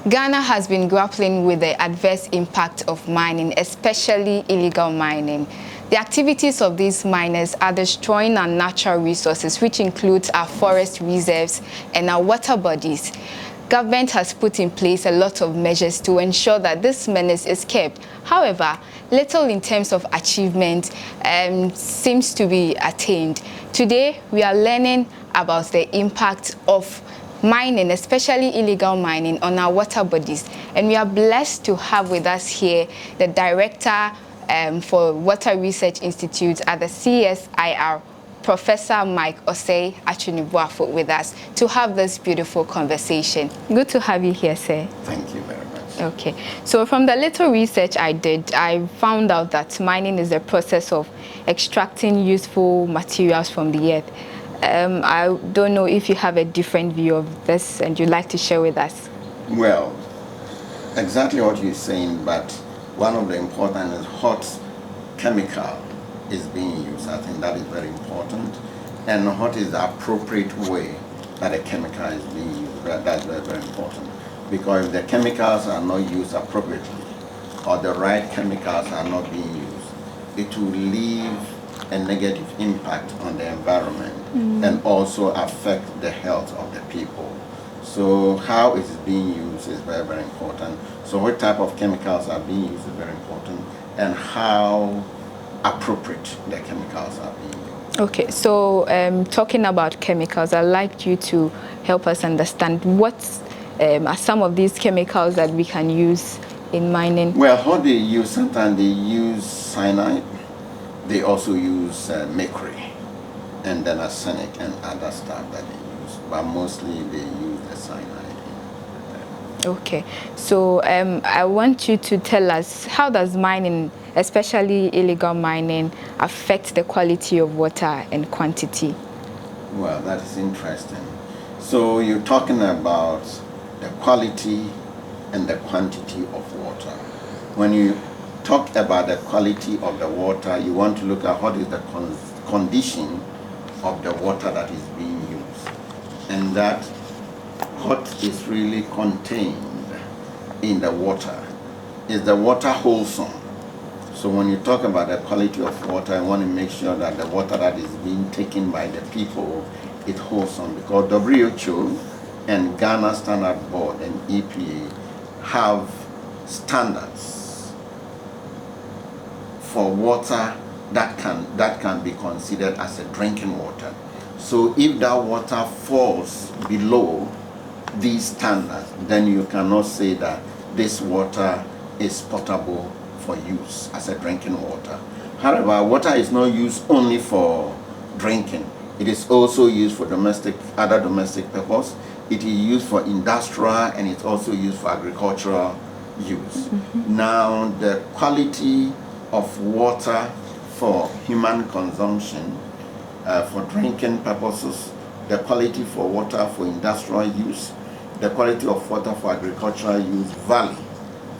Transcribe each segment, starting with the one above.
Ghana has been grappling with the adverse impact of mining, especially illegal mining. The activities of these miners are destroying our natural resources, which includes our forest reserves and our water bodies. Government has put in place a lot of measures to ensure that this menace is kept. However, little in terms of achievement seems to be attained. Today, we are learning about the impact of mining, especially illegal mining, on our water bodies. And we are blessed to have with us here the Director for Water Research Institute at the CSIR, Professor Mike Osei-Atweneboana, with us to have this beautiful conversation. Good to have you here, sir. Thank you very much. Okay, so from the little research I did, I found out that mining is the process of extracting useful materials from the earth. I don't know if you have a different view of this and you'd like to share with us. Well, exactly what you're saying, but one of the important is what chemical is being used. I think that is very important. And what is the appropriate way that a chemical is being used. That's very, very important. Because if the chemicals are not used appropriately, or the right chemicals are not being used, it will leave a negative impact on the environment and also affect the health of the people. So how it is being used is very, very important. So what type of chemicals are being used is very important, and how appropriate the chemicals are being used. Okay, so talking about chemicals, I'd like you to help us understand what are some of these chemicals that we can use in mining. Well, what they use, sometimes they use cyanide, they also use mercury, and then arsenic and other stuff that they use, but mostly they use the cyanide. Okay, so I want you to tell us, how does mining, especially illegal mining, affect the quality of water and quantity? Well, that is interesting. So you're talking about the quality and the quantity of water. When you talk about the quality of the water, you want to look at what is the condition of the water that is being used, and that what is really contained in the water. Is the water wholesome? So when you talk about the quality of water, I want to make sure that the water that is being taken by the people is wholesome, because WHO and Ghana Standard Board and EPA have standards for water that can be considered as a drinking water. So if that water falls below these standards, then you cannot say that this water is potable for use as a drinking water. However, water is not used only for drinking. It is also used for other domestic purpose. It is used for industrial, and it's also used for agricultural use. Now, the quality of water for human consumption, for drinking purposes, the quality for water for industrial use, the quality of water for agricultural use vary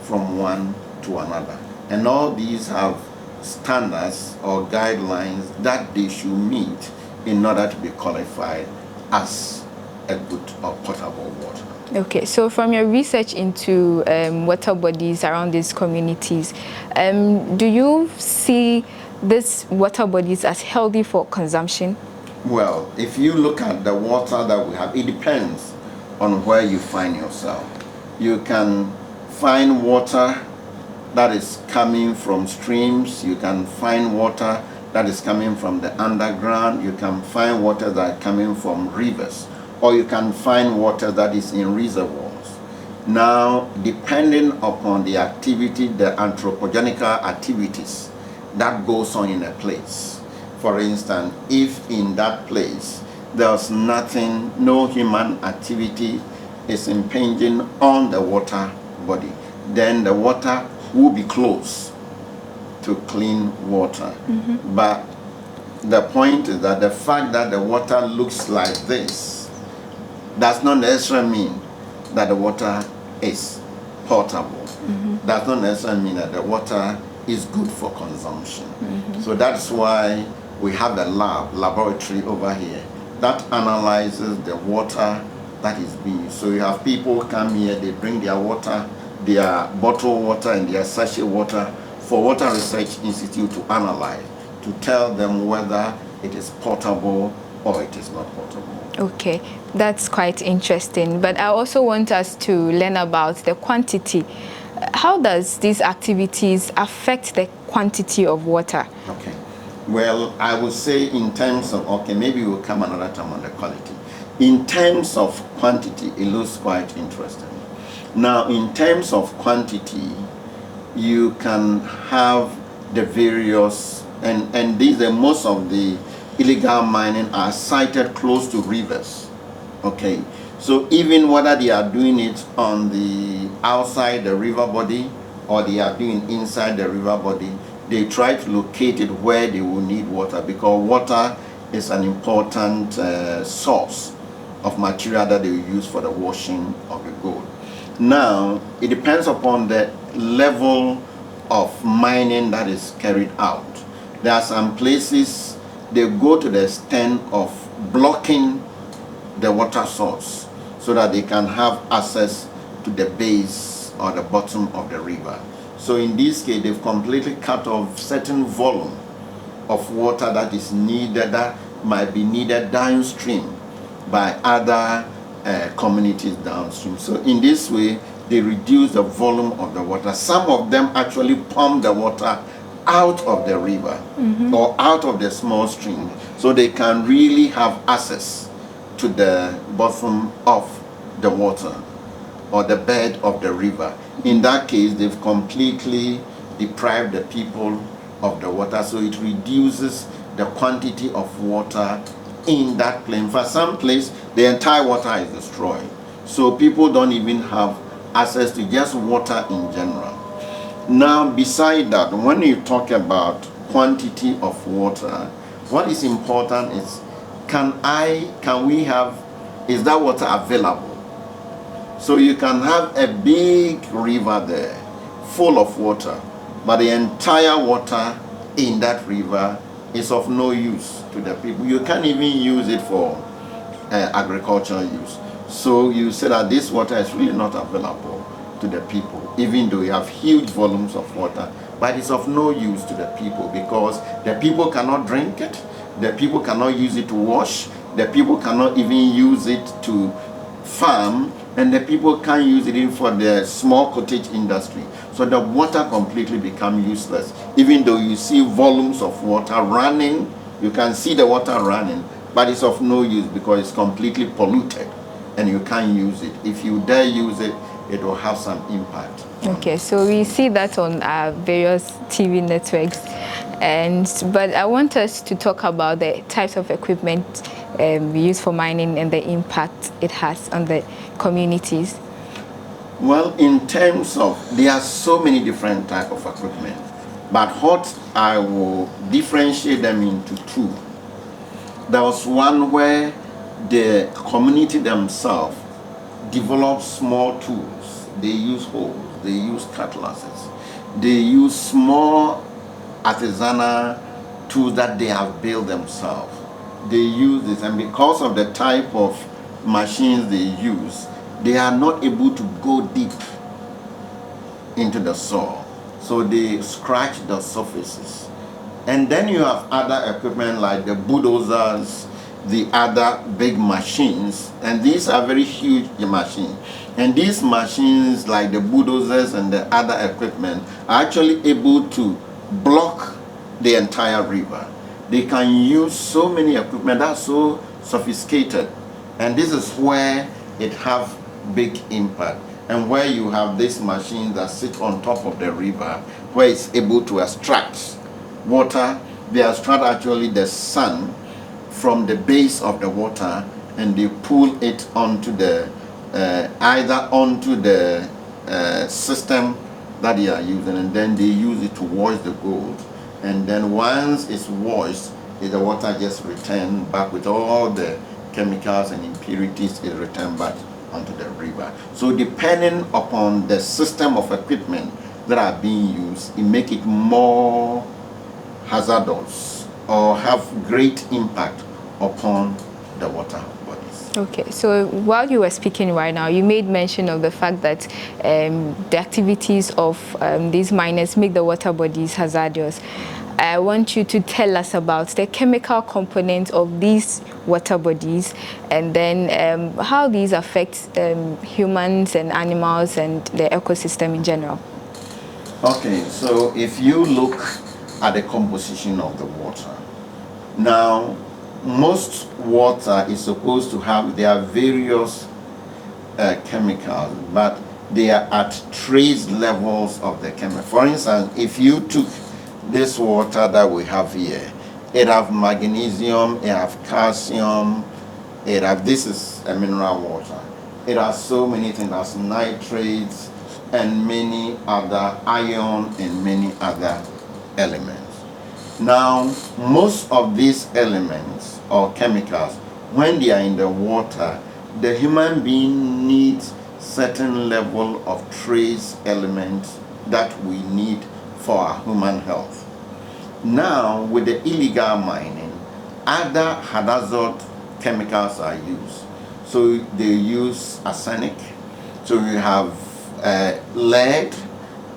from one to another. And all these have standards or guidelines that they should meet in order to be qualified as a good or potable water. Okay, so from your research into water bodies around these communities, do you see these water bodies as healthy for consumption? Well, if you look at the water that we have, it depends on where you find yourself. You can find water that is coming from streams, you can find water that is coming from the underground, you can find water that are coming from rivers, or you can find water that is in reservoirs. Now, depending upon the activity, the anthropogenic activities that goes on in a place. For instance, if in that place there's nothing, no human activity is impinging on the water body, then the water will be close to clean water. But the point is that the fact that the water looks like this does not necessarily mean that the water is potable. Does not necessarily mean that the water is good for consumption. So that's why we have the laboratory over here that analyzes the water that is being used. So you have people come here, they bring their water, their bottled water and their sachet water for Water Research Institute to analyze, to tell them whether it is potable or it is not potable. Okay, that's quite interesting. But I also want us to learn about the quantity. How does these activities affect the quantity of water? Okay. Well, I would say in terms of, okay, maybe we'll come another time on the quality. In terms of quantity, it looks quite interesting. Now, in terms of quantity, you can have the various, and these are most of the illegal mining are sited close to rivers. Okay, so even whether they are doing it on the outside the river body or they are doing inside the river body, they try to locate it where they will need water, because water is an important source of material that they use for the washing of the gold. Now, it depends upon the level of mining that is carried out. There are some places they go to the extent of blocking the water source so that they can have access to the base or the bottom of the river. So in this case, they've completely cut off certain volume of water that is needed, that might be needed downstream by other communities downstream. So in this way, they reduce the volume of the water. Some of them actually pump the water out of the river or out of the small stream, so they can really have access to the bottom of the water or the bed of the river. In that case, they've completely deprived the people of the water, so it reduces the quantity of water in that plain. For some place, the entire water is destroyed, so people don't even have access to just water in general. Now, beside that, when you talk about quantity of water, what is important is, is that water available? So you can have a big river there full of water, but the entire water in that river is of no use to the people. You can't even use it for agricultural use. So you say that this water is really not available to the people, even though you have huge volumes of water, but it's of no use to the people, because the people cannot drink it, the people cannot use it to wash, the people cannot even use it to farm, and the people can't use it even for the small cottage industry. So the water completely becomes useless. Even though you see volumes of water running, you can see the water running, but it's of no use because it's completely polluted and you can't use it. If you dare use it, it will have some impact. Okay, so we see that on various TV networks, but I want us to talk about the types of equipment we use for mining and the impact it has on the communities. Well, in terms of, there are so many different types of equipment, but what I will differentiate them into two. There was one where the community themselves develop small tools. They use hoes, they use cutlasses, they use small artisanal tools that they have built themselves. They use this, and because of the type of machines they use, they are not able to go deep into the soil. So they scratch the surfaces. And then you have other equipment like the bulldozers, the other big machines, and these are very huge machines. And these machines, like the bulldozers and the other equipment, are actually able to block the entire river. They can use so many equipment that's so sophisticated, and this is where it have big impact. And where you have this machine that sit on top of the river, where it's able to extract water. They extract actually the sun from the base of the water, and they pull it onto the either onto the system that they are using, and then they use it to wash the gold. And then once it's washed, the water just return back with all the chemicals and impurities, it return back onto the river. So depending upon the system of equipment that are being used, it make it more hazardous or have great impact upon the water bodies. Okay, so while you were speaking right now, you made mention of the fact that the activities of these miners make the water bodies hazardous. I want you to tell us about the chemical component of these water bodies, and then how these affect humans and animals and the ecosystem in general. Okay, so if you look at the composition of the water, now most water is supposed to have their various chemicals, but they are at trace levels of the chemical. For instance, if you took this water that we have here, it have magnesium, it have calcium, this is a mineral water. It has so many things, it has nitrates and many other iron and many other elements. Now, most of these elements or chemicals, when they are in the water, the human being needs certain level of trace elements that we need for our human health. Now, with the illegal mining, other hazardous chemicals are used. So they use arsenic. So you have lead,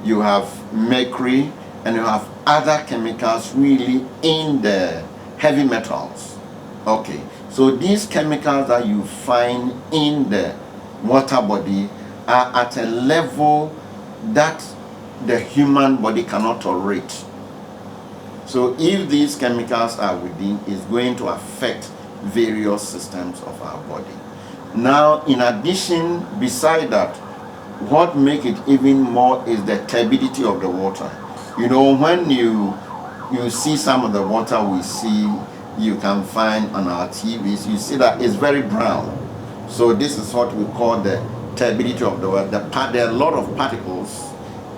you have mercury, and you have other chemicals really in the heavy metals. Okay, so these chemicals that you find in the water body are at a level that the human body cannot tolerate. So if these chemicals are within, it's going to affect various systems of our body. Now, in addition, beside that, what makes it even more is the turbidity of the water. You know, when you see some of the water we see, you can find on our TVs, you see that it's very brown. So this is what we call the turbidity of the water. There are a lot of particles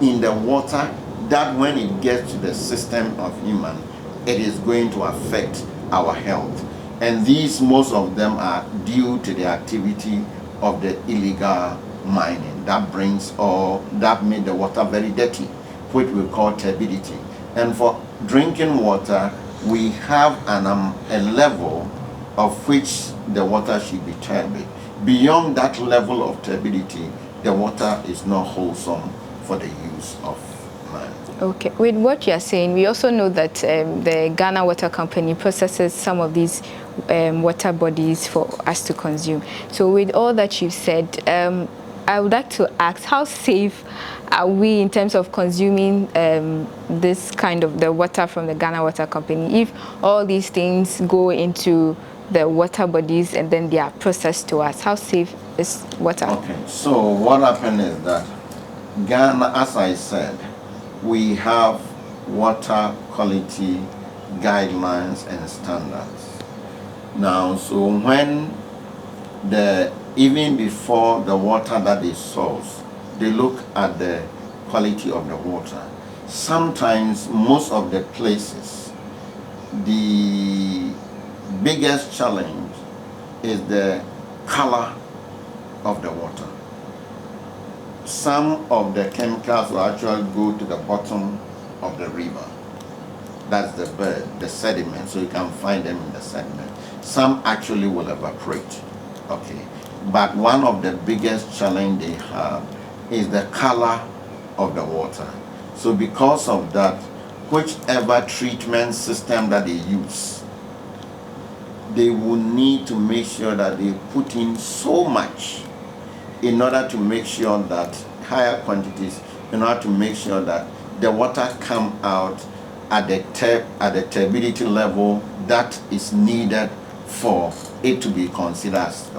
in the water that when it gets to the system of human, it is going to affect our health. And these, most of them are due to the activity of the illegal mining that made the water very dirty, which we call turbidity. And for drinking water, we have a level of which the water should be turbid. Beyond that level of turbidity, the water is not wholesome for the use of man. Okay, with what you are saying, we also know that the Ghana Water Company processes some of these water bodies for us to consume. So with all that you've said, I would like to ask, how safe are we in terms of consuming this kind of the water from the Ghana Water Company if all these things go into the water bodies and then they are processed to us? How safe is water? Okay, so what happened is that Ghana, as I said, we have water quality guidelines and standards. Now, so when even before the water that is sourced, they look at the quality of the water. Sometimes, most of the places, the biggest challenge is the color of the water. Some of the chemicals will actually go to the bottom of the river. That's the bed, the sediment, so you can find them in the sediment. Some actually will evaporate, okay? But one of the biggest challenge they have is the color of the water. So because of that, whichever treatment system that they use, they will need to make sure that they put in so much in order to make sure that higher quantities, in order to make sure that the water come out at the turbidity level that is needed for it to be considered as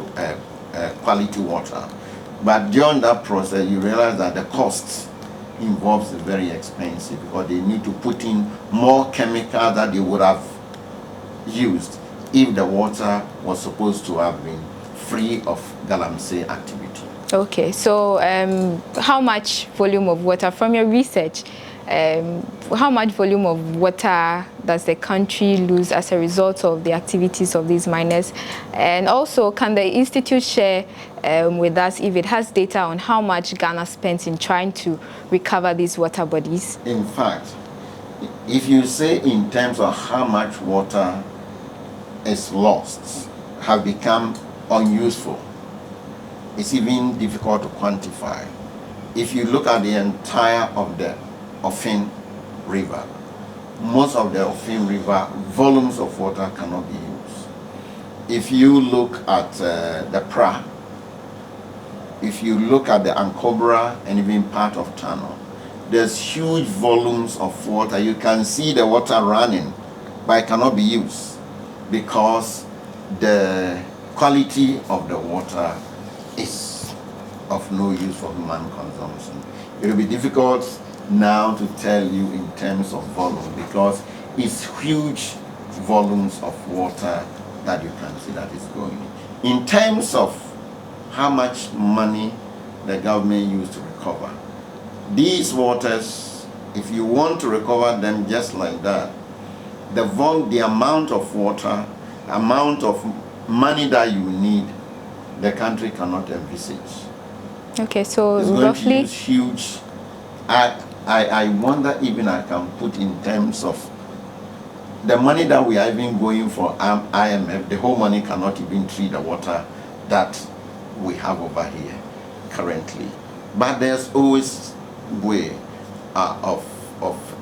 quality water. But during that process, you realize that the cost involved is very expensive because they need to put in more chemicals that they would have used if the water was supposed to have been free of galamsey activity. Okay, so how much volume of water, from your research, how much volume of water does the country lose as a result of the activities of these miners? And also, can the institute share with us if it has data on how much Ghana spends in trying to recover these water bodies? In fact, if you say in terms of how much water is lost, have become unuseful. It's even difficult to quantify. If you look at the entire of the Offin River, most of the Offin River volumes of water cannot be used. If you look at the Pra, if you look at the Ankobra and even part of Tano, there's huge volumes of water. You can see the water running, but it cannot be used because the quality of the water is of no use for human consumption. It will be difficult now to tell you in terms of volume because it's huge volumes of water that you can see that is going. In terms of how much money the government used to recover, these waters, if you want to recover them just like that, the amount of water, amount of money that you need, the country cannot envisage. Okay, so it's going roughly to use huge. I wonder even I can put in terms of the money that we are even going for IMF, the whole money cannot even treat the water that we have over here currently. But there's always way of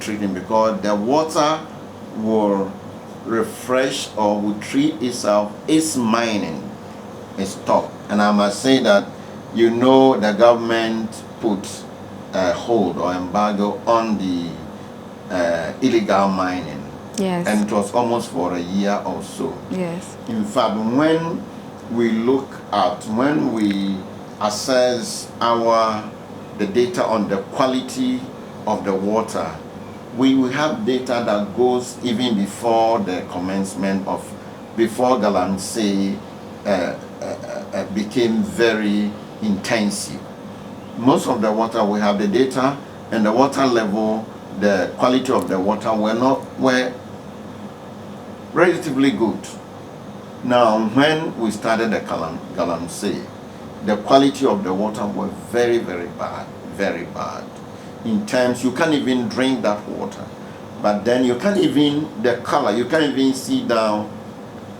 treating, because the water will refresh or will treat itself. Its mining is stopped. And I must say that, you know, the government put a hold or embargo on the illegal mining. Yes. And it was almost for a year or so. Yes. In fact, when we assess the data on the quality of the water, we will have data that goes even before the commencement of, before galamsey became very intensive. Most of the water, we have the data, and the water level, the quality of the water were relatively good. Now, when we started the galamsey, the quality of the water was very, very bad, very bad. In terms, you can't even drink that water. But then you can't even, the color, you can't even see down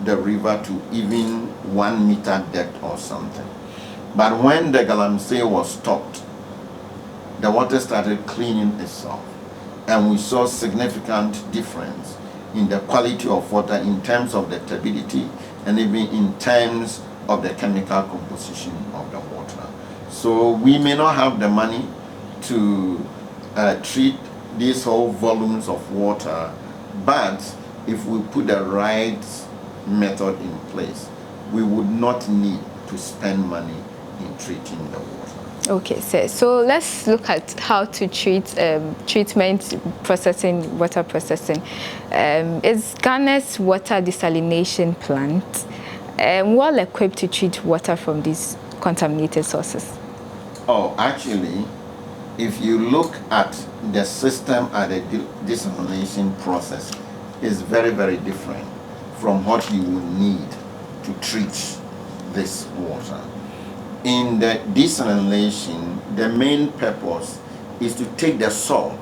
the river to even 1 meter depth or something. But when the galamsey was stopped, the water started cleaning itself. And we saw significant difference in the quality of water in terms of the turbidity and even in terms of the chemical composition of the water. So we may not have the money to treat these whole volumes of water, but if we put the right method in place, we would not need to spend money in treating the water. Okay, so let's look at how to treat treatment processing, water processing. Is Ghana's water desalination plant well equipped to treat water from these contaminated sources? Oh, actually, if you look at the system at the desalination process, is very, very different from what you would need to treat this water. In the desalination, the main purpose is to take the salt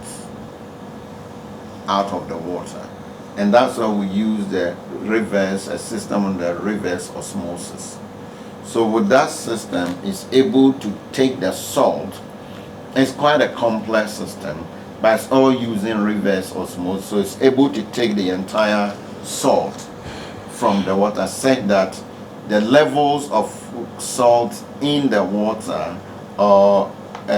out of the water. And that's why we use the a system on the reverse osmosis. So with that system, it's able to take the salt. It's quite a complex system, but it's all using reverse osmosis. So it's able to take the entire salt from the water, such that the levels of salt in the water, or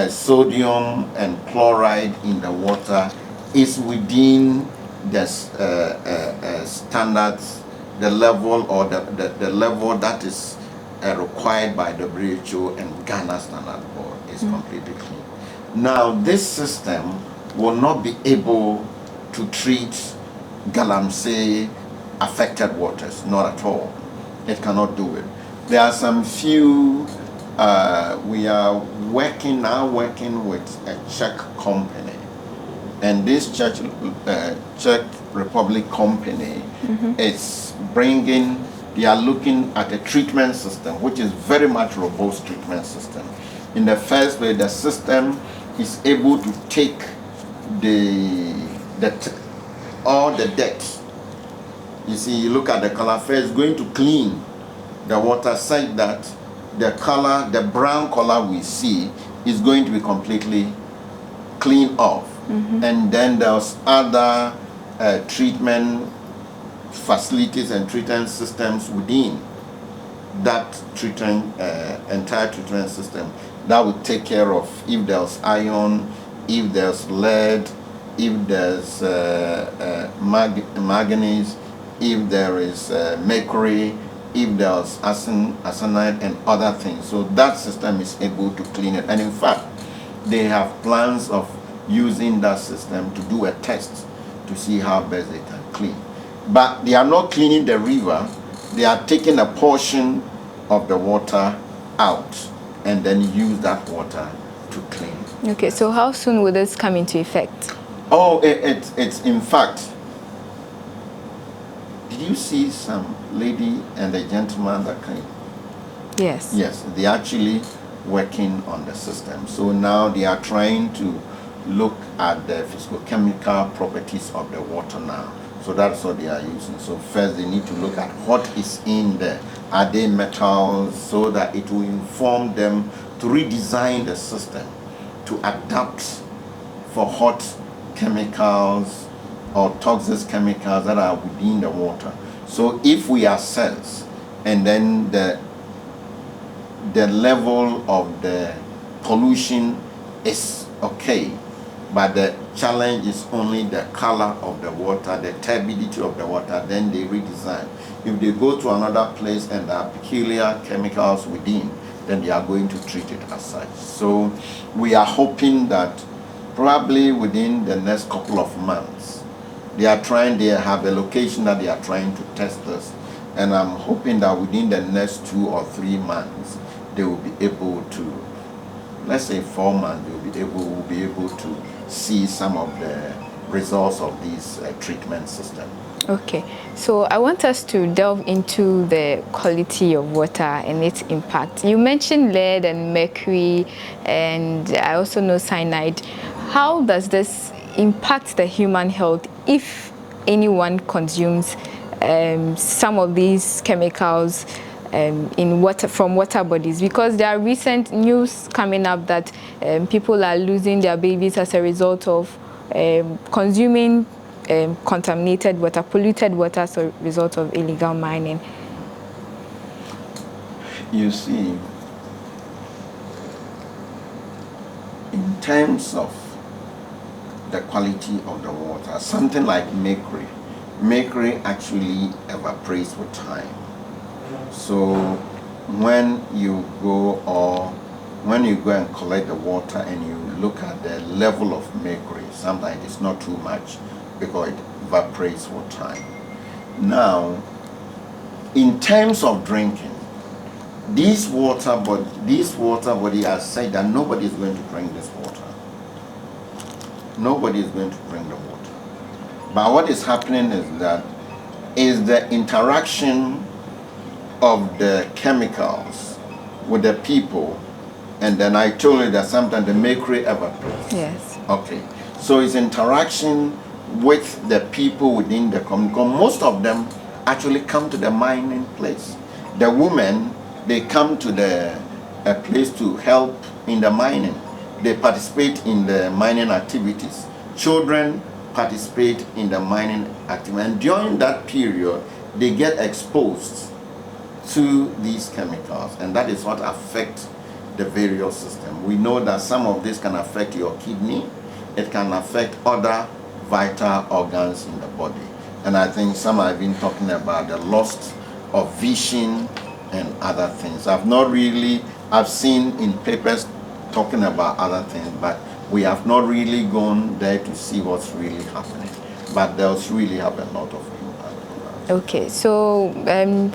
sodium and chloride in the water, is within the standards, the level or the level that is required by WHO and Ghana Standard Board is completely clean. Now, this system will not be able to treat galamsey affected waters, not at all. It cannot do it. There are some few, we are now working with a Czech company. And this Czech Republic company is bringing, they are looking at a treatment system, which is very much robust treatment system. In the first place, the system is able to take all the dirt. You see, you look at the color first, it's going to clean the water such that the color, the brown color we see, is going to be completely cleaned off. And then there's other treatment facilities and treatment systems within that entire treatment system that would take care of if there's iron, if there's lead, if there's manganese, if there is mercury, if there's arsenide and other things. So that system is able to clean it. And in fact, they have plans of using that system to do a test to see how best they can clean. But they are not cleaning the river. They are taking a portion of the water out and then use that water to clean. Okay, so how soon will this come into effect? Oh, it's in fact, did you see some lady and a gentleman that came? Yes. Yes, they're actually working on the system. So now they are trying to look at the physicochemical properties of the water now. So that's what they are using. So first they need to look at what is in there. Are they metals, so that it will inform them to redesign the system to adapt for hot chemicals or toxic chemicals that are within the water. So if we assess and then the level of the pollution is okay, but the challenge is only the color of the water, the turbidity of the water, then they redesign. If they go to another place and there are peculiar chemicals within, then they are going to treat it as such. So we are hoping that probably within the next couple of months, they have a location that they are trying to test this. And I'm hoping that within the next 2 or 3 months, they will be able to, let's say 4 months, they will be able to see some of the results of this treatment system. Okay, so I want us to delve into the quality of water and its impact. You mentioned lead and mercury, and I also know cyanide. How does this impact the human health if anyone consumes some of these chemicals in water, from water bodies? Because there are recent news coming up that people are losing their babies as a result of consuming contaminated water, polluted water as a result of illegal mining. You see, in terms of the quality of the water, something like mercury actually evaporates with time. So when you go and collect the water and you look at the level of mercury, sometimes it's not too much because it evaporates with time. Now, in terms of drinking, this water body has said that nobody is going to drink this water. Nobody is going to drink the water. But what is happening is the interaction of the chemicals with the people, and then I told you that sometimes the mercury evaporates. Yes. Okay. So it's interaction with the people within the community. Most of them actually come to the mining place. The women, they come to a place to help in the mining. They participate in the mining activities. Children participate in the mining activity. And during that period, they get exposed to these chemicals. And that is what affects the various systems. We know that some of this can affect your kidney. It can affect other vital organs in the body. And I think some have been talking about the loss of vision and other things. I've seen in papers talking about other things, but we have not really gone there to see what's really happening. But there's really have a lot of impact. Okay, so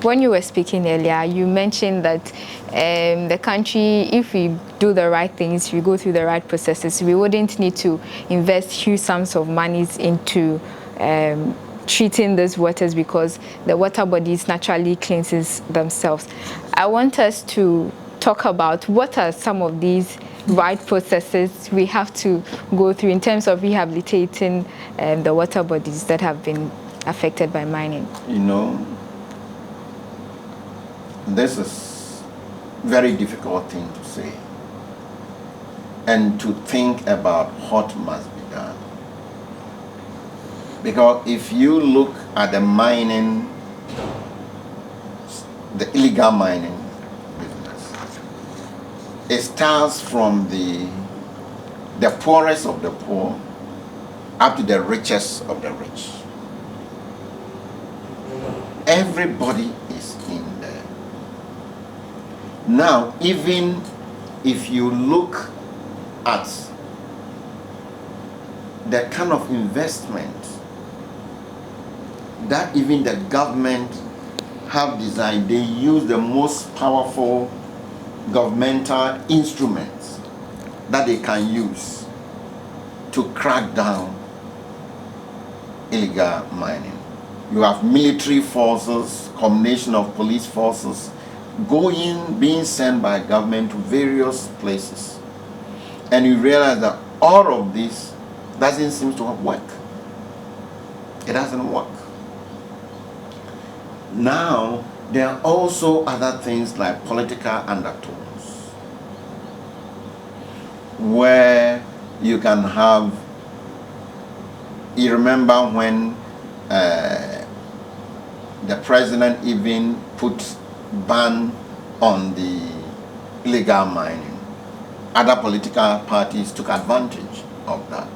when you were speaking earlier, you mentioned that the country, if we do the right things, if we go through the right processes, we wouldn't need to invest huge sums of monies into treating these waters because the water bodies naturally cleanses themselves. I want us to talk about what are some of these right processes we have to go through in terms of rehabilitating the water bodies that have been affected by mining. You know, this is very difficult thing to say and to think about what must be done. Because if you look at the mining, the illegal mining business, it starts from the poorest of the poor up to the richest of the rich. Everybody is in there. Now, even if you look at the kind of investment that even the government have designed, they use the most powerful governmental instruments that they can use to crack down illegal mining. You have military forces, combination of police forces, being sent by government to various places. And you realize that all of this doesn't seem to work. It doesn't work. Now, there are also other things like political undertones, where you can have, you remember when the president even put ban on the illegal mining. Other political parties took advantage of that.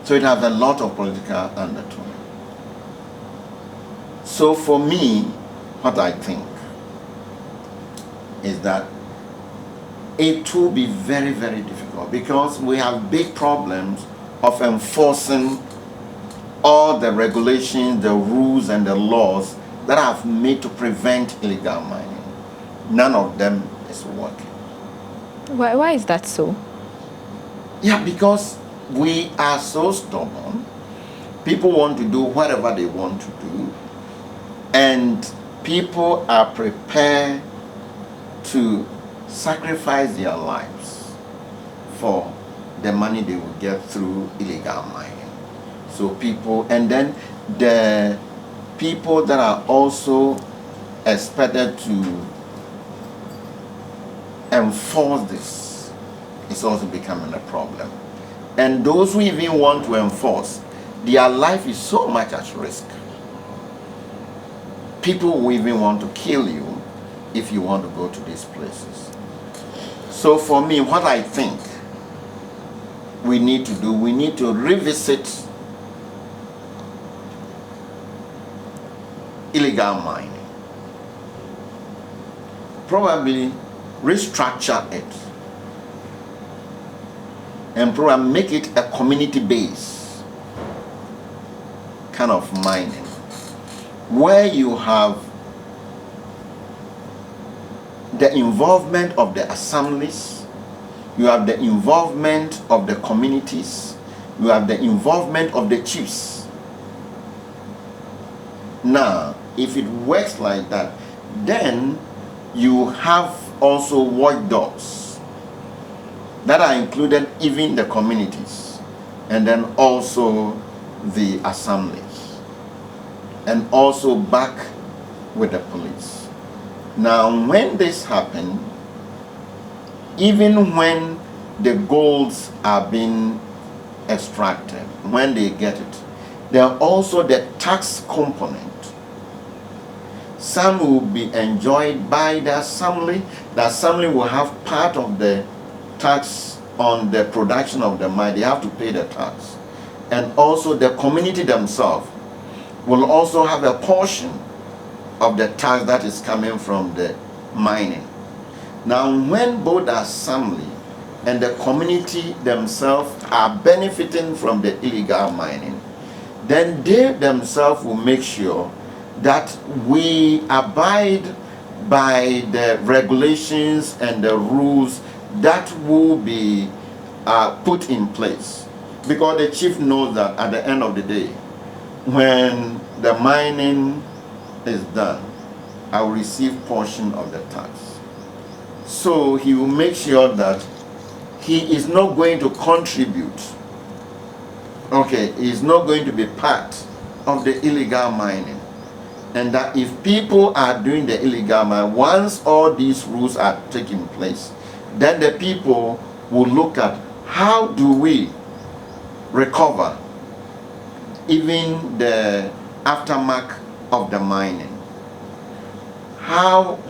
So it has a lot of political undertone. So for me, what I think is that it will be very, very difficult because we have big problems of enforcing all the regulations, the rules, and the laws that have made to prevent illegal mining. None of them is working. Why is that so? Yeah, because we are so stubborn. People want to do whatever they want to do, and people are prepared to sacrifice their lives for the money they will get through illegal mining. So people, and then the people that are also expected to enforce this is also becoming a problem. And those who even want to enforce, their life is so much at risk. People will even want to kill you if you want to go to these places. So for me, what I think we need to do, we need to revisit illegal mining. Probably restructure it and probably make it a community-based kind of mining, where you have the involvement of the assemblies, you have the involvement of the communities, you have the involvement of the chiefs. Now, if it works like that, then you have also watchdogs that are included even the communities, and then also the assemblies, and also back with the police. Now, when this happens, even when the golds are being extracted, when they get it, there are also the tax component. Some will be enjoyed by the assembly. The assembly will have part of the tax on the production of the mine. They have to pay the tax. And also the community themselves will also have a portion of the tax that is coming from the mining. Now, when both the assembly and the community themselves are benefiting from the illegal mining, then they themselves will make sure that we abide by the regulations and the rules that will be put in place. Because the chief knows that at the end of the day, when the mining is done, I will receive portion of the tax. So he will make sure that he is not going to contribute. Okay, he is not going to be part of the illegal mining. And that if people are doing the illegal mine, once all these rules are taking place, then the people will look at how do we recover even the aftermath of the mining.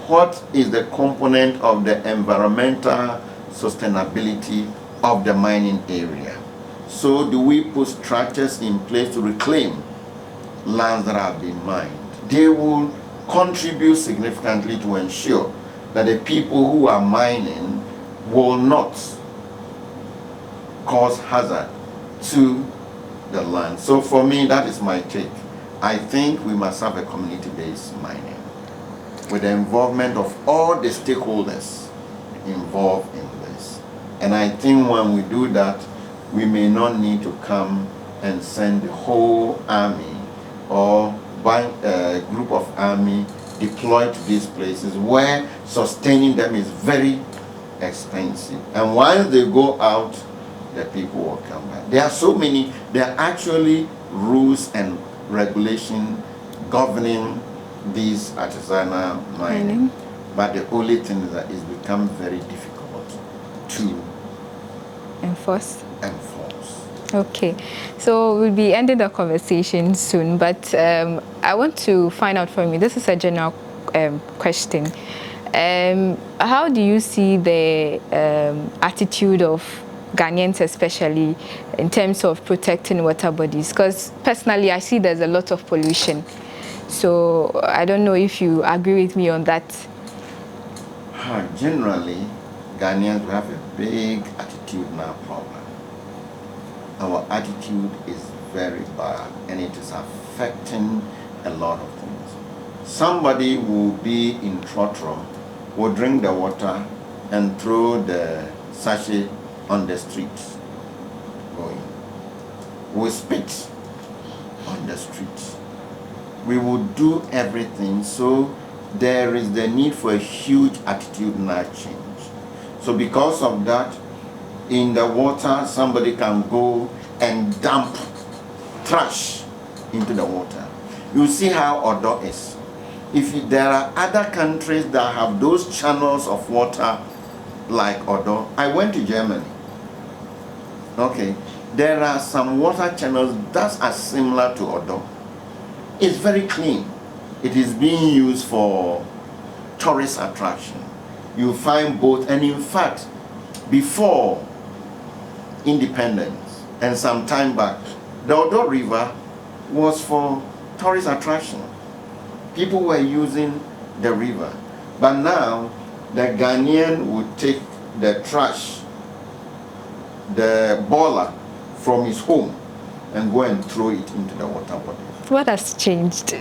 What is the component of the environmental sustainability of the mining area? So do we put structures in place to reclaim lands that have been mined? They will contribute significantly to ensure that the people who are mining will not cause hazard to the land. So for me, that is my take. I think we must have a community-based mining with the involvement of all the stakeholders involved in this. And I think when we do that, we may not need to come and send the whole army or a group of army deployed to these places where sustaining them is very expensive. And once they go out, the people will come back. There are actually rules and regulation governing these artisanal mining. But the only thing is that it's become very difficult to enforce. Okay, so we'll be ending the conversation soon, but I want to find out from you, this is a general question. How do you see the attitude of Ghanaians, especially in terms of protecting water bodies? Because personally, I see there's a lot of pollution. So I don't know if you agree with me on that. Generally, Ghanaians have a big attitudinal problem. Our attitude is very bad and it is affecting a lot of things. Somebody will be in Trotro, will drink the water and throw the sachet on the streets. We spit on the streets. We will do everything, so there is the need for a huge attitudinal change. So because of that, in the water, somebody can go and dump trash into the water. You see how Odo is. If there are other countries that have those channels of water like Odo, I went to Germany. Okay, there are some water channels that are similar to Odo. It's very clean. It is being used for tourist attraction. You find both, and in fact, before independence and some time back, the Odo River was for tourist attraction. People were using the river. But now, the Ghanaian would take the trash, the boiler from his home and go and throw it into the water body. What has changed?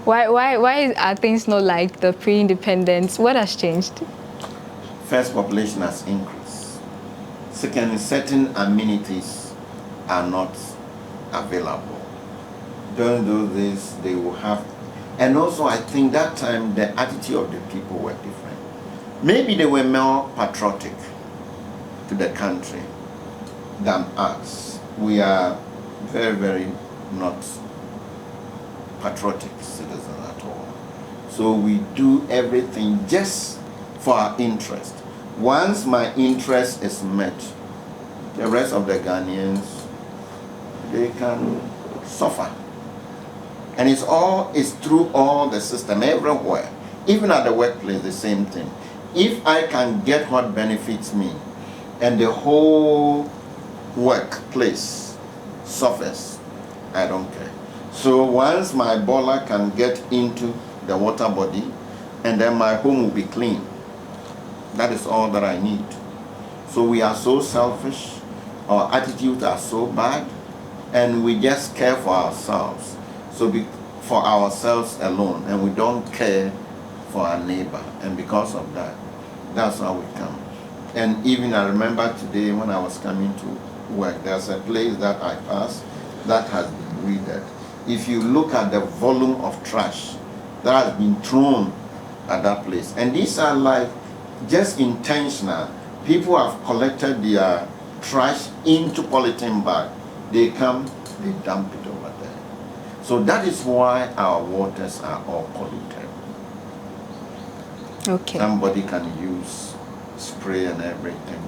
Why are things not like the pre-independence? What has changed? First, population has increased. Second, certain amenities are not available. During those days, they will have, and also I think that time the attitude of the people were different. Maybe they were more patriotic to the country than us. We are very, very not patriotic citizens at all. So we do everything just for our interest. Once my interest is met, the rest of the Ghanaians, they can suffer. And it's through all the system, everywhere. Even at the workplace, the same thing. If I can get what benefits me, and the whole workplace suffers, I don't care. So once my boiler can get into the water body, and then my home will be clean. That is all that I need. So we are so selfish, our attitudes are so bad, and we just care for ourselves. So for ourselves alone, and we don't care for our neighbor. And because of that, that's how we come. And even I remember today when I was coming to work, there's a place that I passed that has been weeded. If you look at the volume of trash that has been thrown at that place, and these are like just intentional. People have collected their trash into polythene bag. They come, they dump it over there. So So that is why our waters are all polluted. Okay. Somebody can use spray and everything.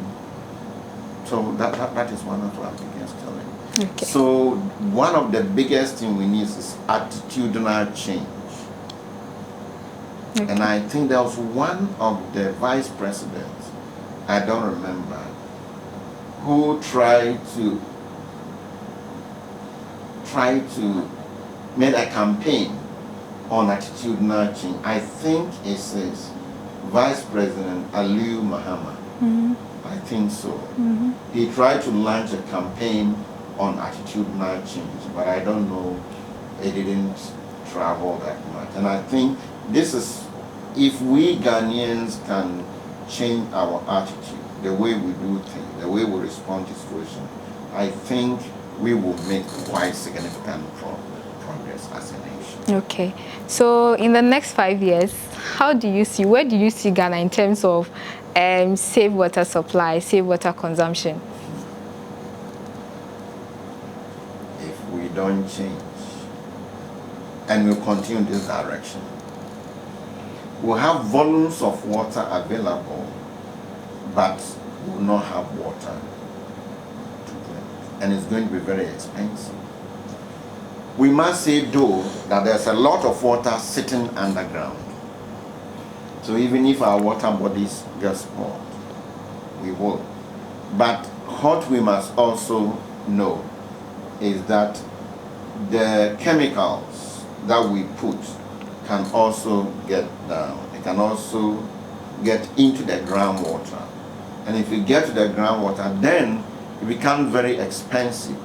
So that is one of our biggest challenges. Okay. So one of the biggest thing we need is attitudinal change. Okay. And I think there was one of the vice presidents, I don't remember, who tried to make a campaign on attitudinal change. I think it says Vice President Aliyu Muhammad. Mm-hmm. I think so. Mm-hmm. He tried to launch a campaign on attitudinal change, but I don't know, it didn't travel that much. And I think this is, if we Ghanaians can change our attitude, the way we do things, the way we respond to situations, I think we will make quite significant progress as a nation. Okay. So in the next 5 years, where do you see Ghana in terms of safe water supply, safe water consumption? If we don't change and we continue this direction, we'll have volumes of water available, but we'll not have water to drink. And it's going to be very expensive. We must say, though, that there's a lot of water sitting underground. So even if our water bodies get spoiled, we will. But what we must also know is that the chemicals that we put can also get down. It can also get into the groundwater. And if you get to the groundwater, then it becomes very expensive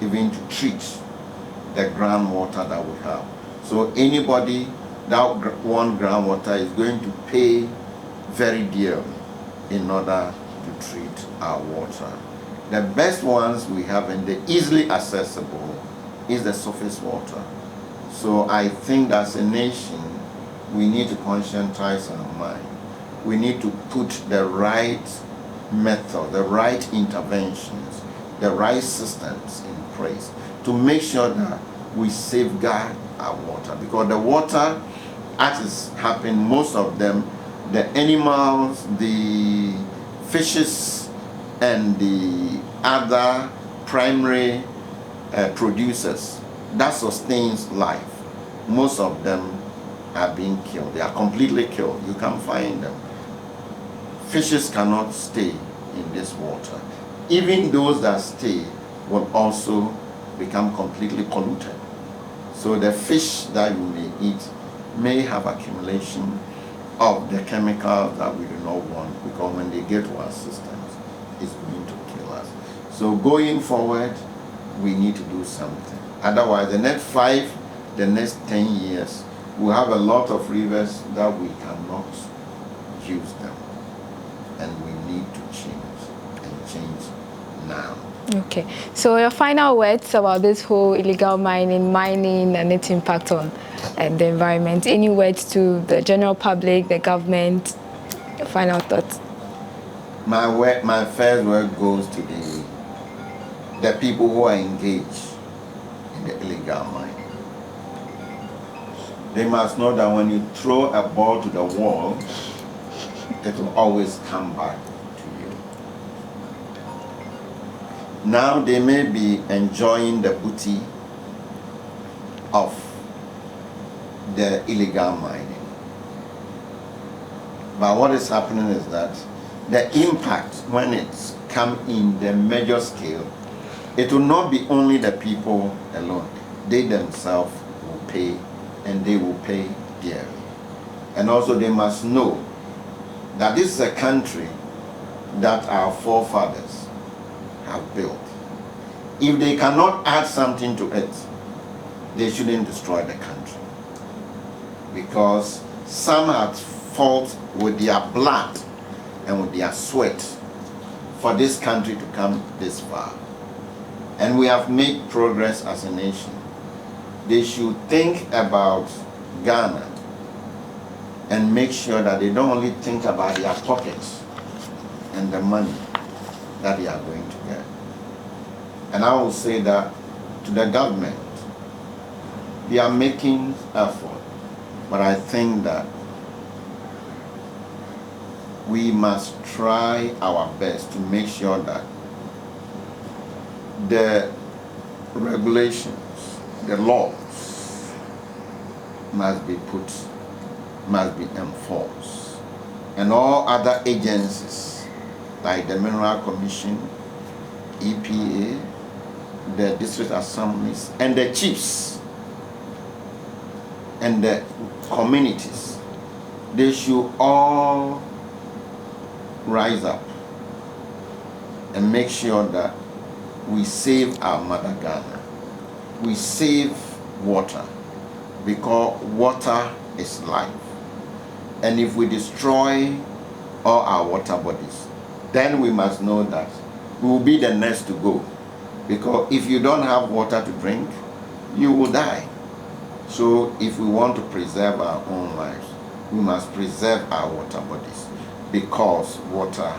even to treat the groundwater that we have. So anybody that wants groundwater is going to pay very dearly in order to treat our water. The best ones we have and the easily accessible is the surface water. So I think as a nation, we need to conscientize our mind. We need to put the right method, the right interventions, the right systems in place to make sure that we safeguard our water. Because the water, as is happening, most of them, the animals, the fishes, and the other primary producers that sustains life, most of them are being killed. They are completely killed. You can't find them. Fishes cannot stay in this water. Even those that stay will also become completely polluted. So the fish that you may eat may have accumulation of the chemicals that we do not want, because when they get to our systems, it's going to kill us. So going forward, we need to do something. Otherwise, the next 10 years, we'll have a lot of rivers that we cannot use them. And we need to change, and change now. Okay. So your final words about this whole illegal mining and its impact on the environment. Any words to the general public, the government? Your final thoughts. My first word goes to the people who are engaged in the illegal mining. They must know that when you throw a ball to the wall, it will always come back to you. Now they may be enjoying the booty of the illegal mining. But what is happening is that the impact, when it's come in the major scale, it will not be only the people alone. They themselves will pay, and they will pay dearly. And also they must know that this is a country that our forefathers have built. If they cannot add something to it, they shouldn't destroy the country. Because some have fought with their blood and with their sweat for this country to come this far. And we have made progress as a nation. They should think about Ghana and make sure that they don't only think about their pockets and the money that they are going to get. And I will say that to the government, They are making effort, but I think that we must try our best to make sure that the regulations, the laws must be enforced. And all other agencies like the Mineral Commission, EPA, the district assemblies, and the chiefs and the communities, they should all rise up and make sure that we save our mother Ghana. We save water, because water is life. And if we destroy all our water bodies, then we must know that we will be the next to go. Because if you don't have water to drink, you will die. So if we want to preserve our own lives, we must preserve our water bodies, because water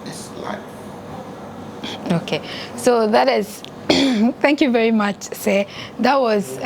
is life. Okay, so that is thank you very much, sir. That was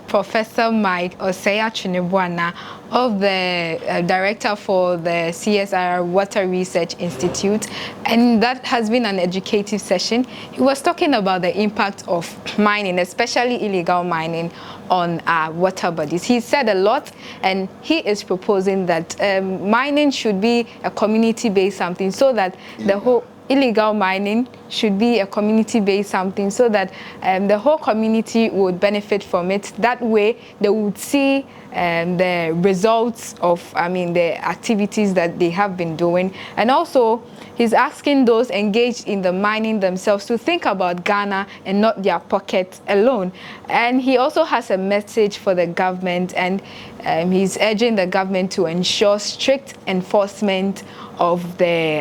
Professor Mike Osei-Atweneboana, of the director for the CSIR Water Research Institute, and that has been an educative session. He was talking about the impact of mining, especially illegal mining, on our water bodies. He said a lot, and he is proposing that mining should be a community-based something, so that the whole illegal mining should be a community-based something, so that the whole community would benefit from it. That way, they would see the results of, the activities that they have been doing. And also, he's asking those engaged in the mining themselves to think about Ghana and not their pocket alone. And he also has a message for the government, and he's urging the government to ensure strict enforcement of the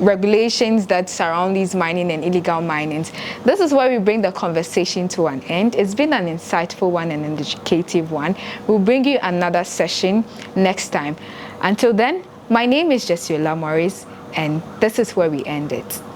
regulations that surround these mining and illegal minings. This is where we bring the conversation to an end. It's been an insightful one and an educative one. We'll bring you another session next time. Until then, my name is Jesuela Morris, and this is where we end it.